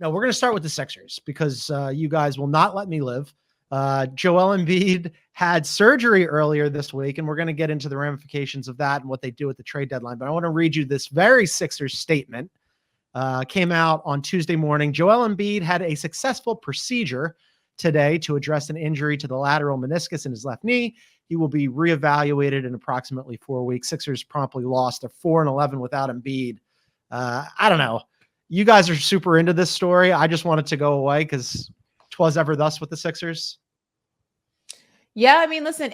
No, we're going to start with the Sixers because you guys will not let me live. Joel Embiid had surgery earlier this week, and we're going to get into the ramifications of that and what they do at the trade deadline. But I want to read you this very Sixers statement. Came out on Tuesday morning. Joel Embiid had a successful procedure today to address an injury to the lateral meniscus in his left knee. He will be reevaluated in approximately 4 weeks. Sixers promptly lost to 4-11 without Embiid. I don't know. You guys are super into this story. I just wanted to go away because 'twas ever thus with the Sixers. Yeah, I mean, listen,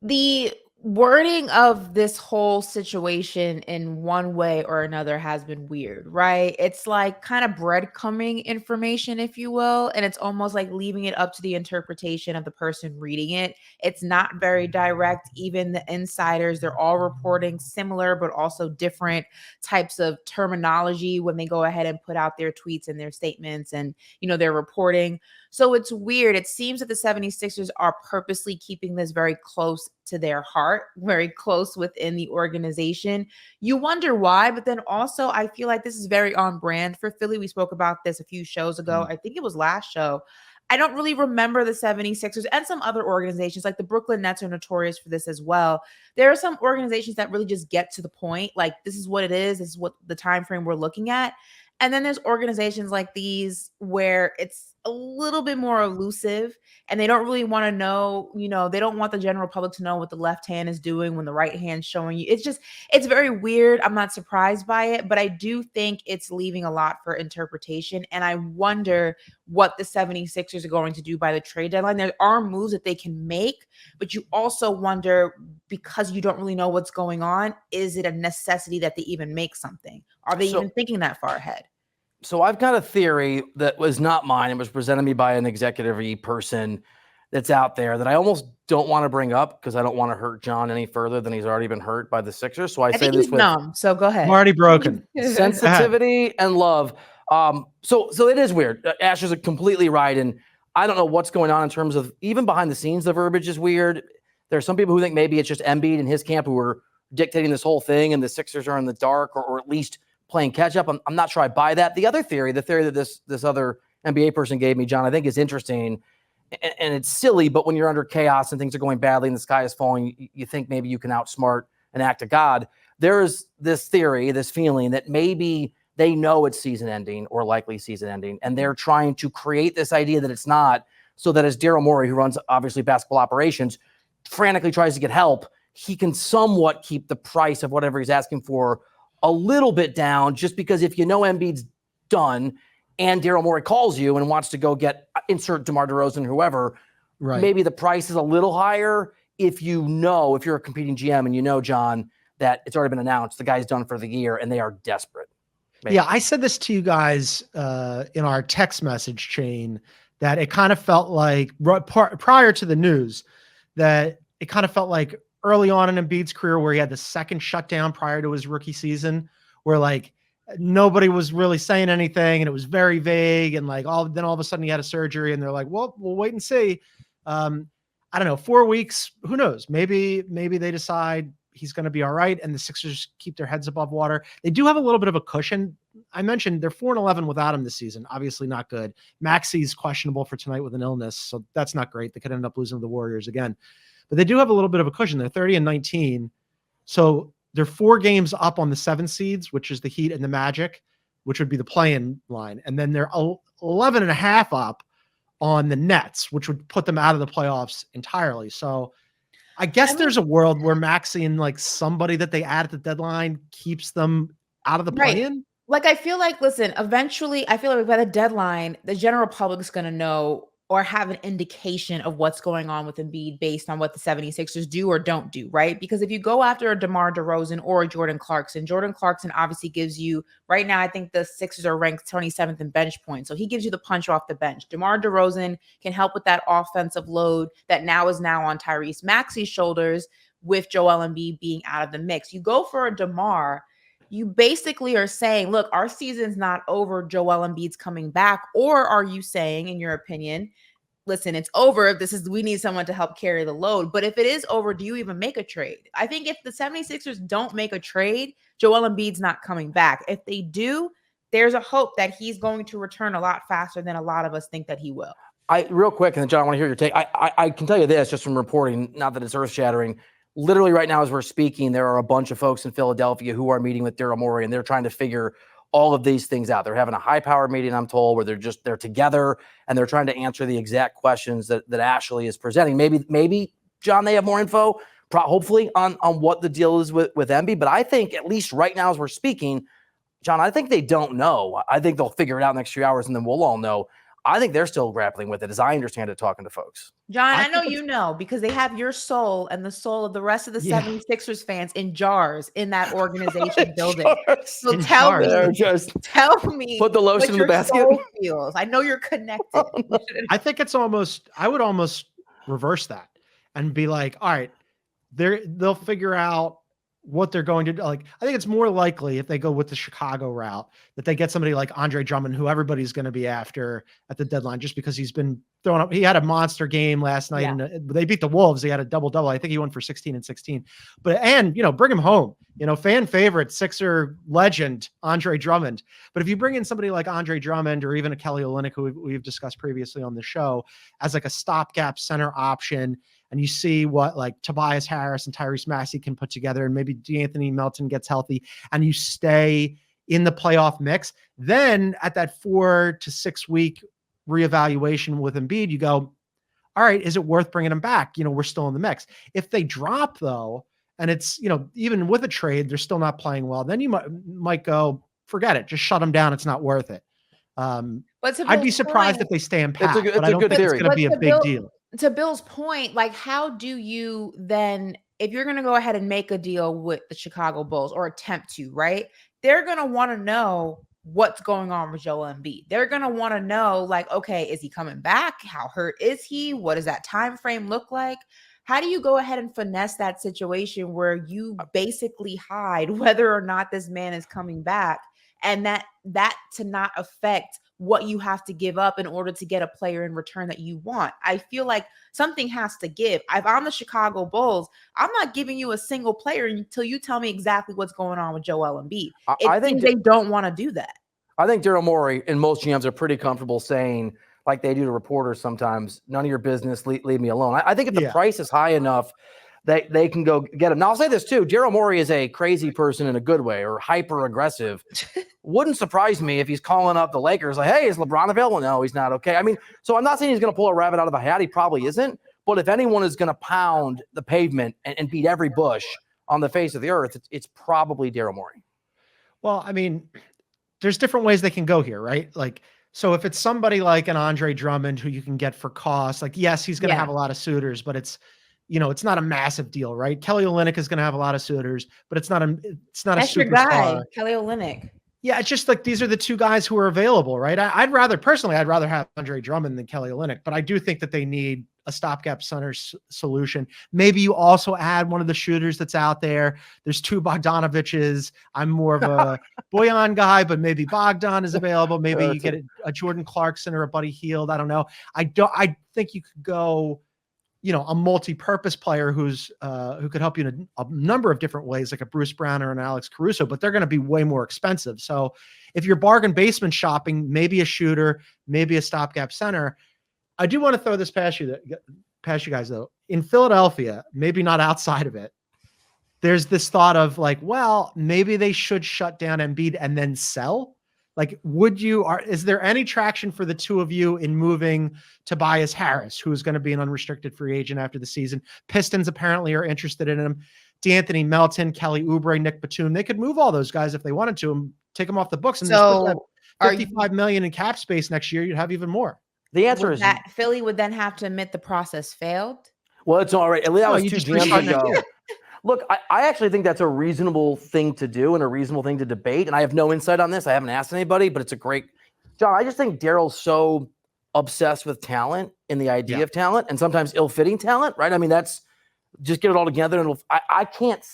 the wording of this whole situation in one way or another has been weird, right? It's like kind of breadcrumbing information, if you will, and it's almost like leaving it up to the interpretation of the person reading it. It's not very direct. Even the insiders, they're all reporting similar but also different types of terminology when they go ahead and put out their tweets and their statements and, their reporting. So it's weird. It seems that the 76ers are purposely keeping this very close to their heart, very close within the organization. You wonder why, but then also I feel like this is very on brand for Philly. We spoke about this a few shows ago. I think it was last show. I don't really remember the 76ers and some other organizations like the Brooklyn Nets are notorious for this as well. There are some organizations that really just get to the point. Like, this is what it is. This is what the time frame we're looking at. And then there's organizations like these where it's a little bit more elusive and they don't really want to know, they don't want the general public to know what the left hand is doing when the right hand's showing you. It's very weird. I'm not surprised by it, but I do think it's leaving a lot for interpretation. And I wonder what the 76ers are going to do by the trade deadline. There are moves that they can make, but you also wonder, because you don't really know what's going on, is it a necessity that they even make something? Are they even thinking that far ahead? So I've got a theory that was not mine. It was presented to me by an executive person that's out there that I almost don't want to bring up because I don't want to hurt John any further than he's already been hurt by the Sixers. So I say this with numb. So go ahead. I'm already broken. Sensitivity and love. So it is weird. Ash is completely right. And I don't know what's going on in terms of even behind the scenes, the verbiage is weird. There are some people who think maybe it's just Embiid and his camp who are dictating this whole thing and the Sixers are in the dark or at least playing catch up. I'm not sure I buy that. The other theory, the theory that this other NBA person gave me, John, I think is interesting, and it's silly, but when you're under chaos and things are going badly and the sky is falling, you think maybe you can outsmart an act of God. There's this theory, this feeling that maybe they know it's season ending or likely season ending, and they're trying to create this idea that it's not, so that as Daryl Morey, who runs obviously basketball operations, frantically tries to get help, he can somewhat keep the price of whatever he's asking for a little bit down, just because if Embiid's done and Daryl Morey calls you and wants to go get insert DeMar DeRozan, whoever, right, maybe the price is a little higher if you're a competing GM and John, that it's already been announced, the guy's done for the year and they are desperate. Maybe. Yeah, I said this to you guys in our text message chain that it kind of felt like prior to the news that it kind of felt like early on in Embiid's career where he had the second shutdown prior to his rookie season where like nobody was really saying anything and it was very vague and like all of a sudden he had a surgery and they're like, well, we'll wait and see. I don't know, 4 weeks, who knows? Maybe they decide he's going to be all right and the Sixers keep their heads above water. They do have a little bit of a cushion. I mentioned they're 4-11 without him this season. Obviously not good. Maxey's questionable for tonight with an illness, so that's not great. They could end up losing to the Warriors again. But they do have a little bit of a cushion. They're 30-19. So they're 4 games up on the 7 seeds, which is the Heat and the Magic, which would be the play-in line. And then they're 11.5 up on the Nets, which would put them out of the playoffs entirely. So I guess there's a world where Maxey and like somebody that they add at the deadline keeps them out of the play-in. Like, I feel like, listen, eventually, I feel like by the deadline, the general public is going to know or have an indication of what's going on with Embiid based on what the 76ers do or don't do, right? Because if you go after a DeMar DeRozan or a Jordan Clarkson obviously gives you, right now, I think the Sixers are ranked 27th in bench points. So he gives you the punch off the bench. DeMar DeRozan can help with that offensive load that now on Tyrese Maxey's shoulders with Joel Embiid being out of the mix. You go for a DeMar, you basically are saying, look, our season's not over, Joel Embiid's coming back. Or are you saying, in your opinion, listen, it's over. We need someone to help carry the load. But if it is over, do you even make a trade? I think if the 76ers don't make a trade, Joel Embiid's not coming back. If they do, there's a hope that he's going to return a lot faster than a lot of us think that he will. Real quick, and then John, I want to hear your take. I can tell you this just from reporting, not that it's earth shattering. Literally right now, as we're speaking, there are a bunch of folks in Philadelphia who are meeting with Daryl Morey, and they're trying to figure all of these things out. They're having a high-powered meeting, I'm told, where they're together and they're trying to answer the exact questions that Ashley is presenting. Maybe John, they have more info, hopefully, on what the deal is with Embiid. But I think, at least right now as we're speaking, John, I think they don't know. I think they'll figure it out in the next few hours, and then we'll all know. I think they're still grappling with it, as I understand it, talking to folks. John, I know you know, because they have your soul and the soul of the rest of the 76ers fans in jars in that organization building. So tell me, put the lotion in the basket. Feels. I know you're connected. I think I would almost reverse that and be like, all right, they'll figure out what they're going to do. Like, I think it's more likely if they go with the Chicago route that they get somebody like Andre Drummond, who everybody's going to be after at the deadline, just because he's been throwing up. He had a monster game last night and they beat the Wolves. He had a double-double. I think he went for 16 and 16, and bring him home, fan favorite, Sixer legend, Andre Drummond. But if you bring in somebody like Andre Drummond or even a Kelly Olynyk, who we've discussed previously on the show, as like a stopgap center option, and you see what like Tobias Harris and Tyrese Maxey can put together, and maybe D'Anthony Melton gets healthy, and you stay in the playoff mix, then at that 4 to 6 week reevaluation with Embiid, you go, all right, is it worth bringing him back? We're still in the mix. If they drop though, and it's, even with a trade, they're still not playing well, then you might go, forget it, just shut them down. It's not worth it. But I'd be surprised if they stay in pack, but I don't think it's going to be a big deal. To Bill's point, like, how do you then, if you're going to go ahead and make a deal with the Chicago Bulls or attempt to, right? They're going to want to know what's going on with Joel Embiid. They're going to want to know, like, okay, is he coming back? How hurt is he? What does that time frame look like? How do you go ahead and finesse that situation where you basically hide whether or not this man is coming back, and that to not affect what you have to give up in order to get a player in return that you want? I feel like something has to give. If I'm the Chicago Bulls, I'm not giving you a single player until you tell me exactly what's going on with Joel Embiid. I think they don't want to do that. I think Daryl Morey and most GMs are pretty comfortable saying, like they do to reporters sometimes, none of your business, leave me alone. I think if the price is high enough, they can go get him. Now, I'll say this too. Daryl Morey is a crazy person in a good way, or hyper aggressive. Wouldn't surprise me if he's calling up the Lakers like, hey, is LeBron available? No, he's not. Okay. I mean, so I'm not saying he's going to pull a rabbit out of a hat. He probably isn't. But if anyone is going to pound the pavement and beat every bush on the face of the earth, it's probably Daryl Morey. Well, I mean, there's different ways they can go here, right? Like, so if it's somebody like an Andre Drummond who you can get for cost, like, yes, he's going to have a lot of suitors, but it's not a massive deal, right? Kelly Olynyk is going to have a lot of suitors, but it's not a That's superstar. Your guy, Kelly Olynyk. Yeah, it's just like these are the two guys who are available, right? I'd rather have Andre Drummond than Kelly Olynyk, but I do think that they need a stopgap center solution. Maybe you also add one of the shooters that's out there. There's two Bogdanoviches. I'm more of a Boyan guy, but maybe Bogdan is available. Maybe you get a Jordan Clarkson or a Buddy Hield. I don't know. I think you could go, a multi-purpose player who could help you in a number of different ways, like a Bruce Brown or an Alex Caruso, but they're going to be way more expensive. So if you're bargain basement shopping, maybe a shooter, maybe a stopgap center. I do want to throw this past you guys, though. In Philadelphia, maybe not outside of it, there's this thought of like, well, maybe they should shut down Embiid and then sell. Like, is there any traction for the two of you in moving Tobias Harris, who is going to be an unrestricted free agent after the season? Pistons apparently are interested in him. D'Anthony Melton, Kelly Oubre, Nick Batum. They could move all those guys if they wanted to and take them off the books. And so $55 million in cap space next year, you'd have even more. The answer is that Philly would then have to admit the process failed. Well, it's all right. At least that was 2 GMs ago. Look, I actually think that's a reasonable thing to do and a reasonable thing to debate. And I have no insight on this. I haven't asked anybody, but it's a great John. I just think Daryl's so obsessed with talent and the idea of talent, and sometimes ill-fitting talent, right? I mean, that's just get it all together. And I can't.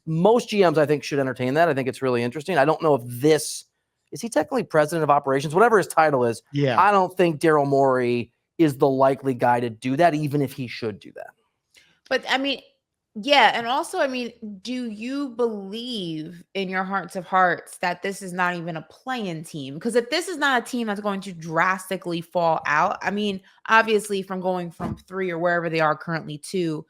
Most GMs, I think, should entertain that. I think it's really interesting. I don't know if is he technically president of operations, whatever his title is. Yeah. I don't think Daryl Morey is the likely guy to do that, even if he should do that. But I mean, Yeah, and also, I mean, do you believe in your hearts of hearts that this is not even a play-in team? Because if this is not a team that's going to drastically fall out, I mean, obviously from going from 3 or wherever they are currently to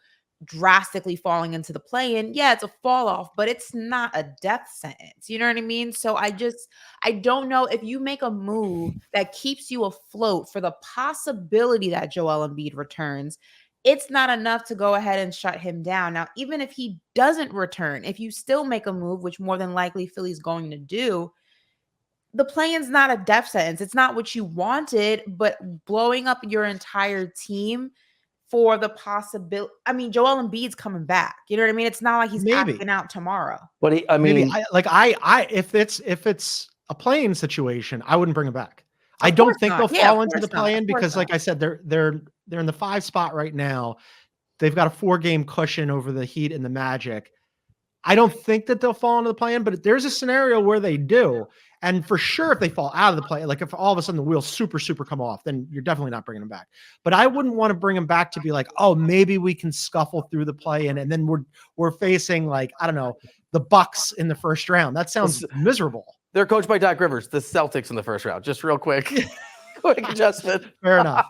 drastically falling into the play-in, yeah, it's a fall off, but it's not a death sentence. You know what I mean? So I don't know if you make a move that keeps you afloat for the possibility that Joel Embiid returns, it's not enough to go ahead and shut him down. Now, even if he doesn't return, if you still make a move, which more than likely Philly's going to do, the play-in's not a death sentence. It's not what you wanted, but blowing up your entire team for the possibility. I mean, Joel Embiid's coming back. You know what I mean? It's not like he's Maybe. acting out tomorrow. But I Maybe mean, if it's a playing situation, I wouldn't bring him back. I Of don't course think not. they'll Yeah, of fall into the course not. play-in Of course because, like not. I said, they're in the 5 spot right now. They've got a 4-game cushion over the Heat and the Magic. I don't think that they'll fall into the play-in, but there's a scenario where they do. And for sure, if they fall out of the play, like if all of a sudden the wheels super come off, then you're definitely not bringing them back. But I wouldn't want to bring them back to be like, oh, maybe we can scuffle through the play-in, and then we're facing, like, I don't know, the Bucks in the first round. That sounds miserable. they're coached by Doc Rivers, the Celtics in the first round. Just real quick, quick adjustment. Fair enough.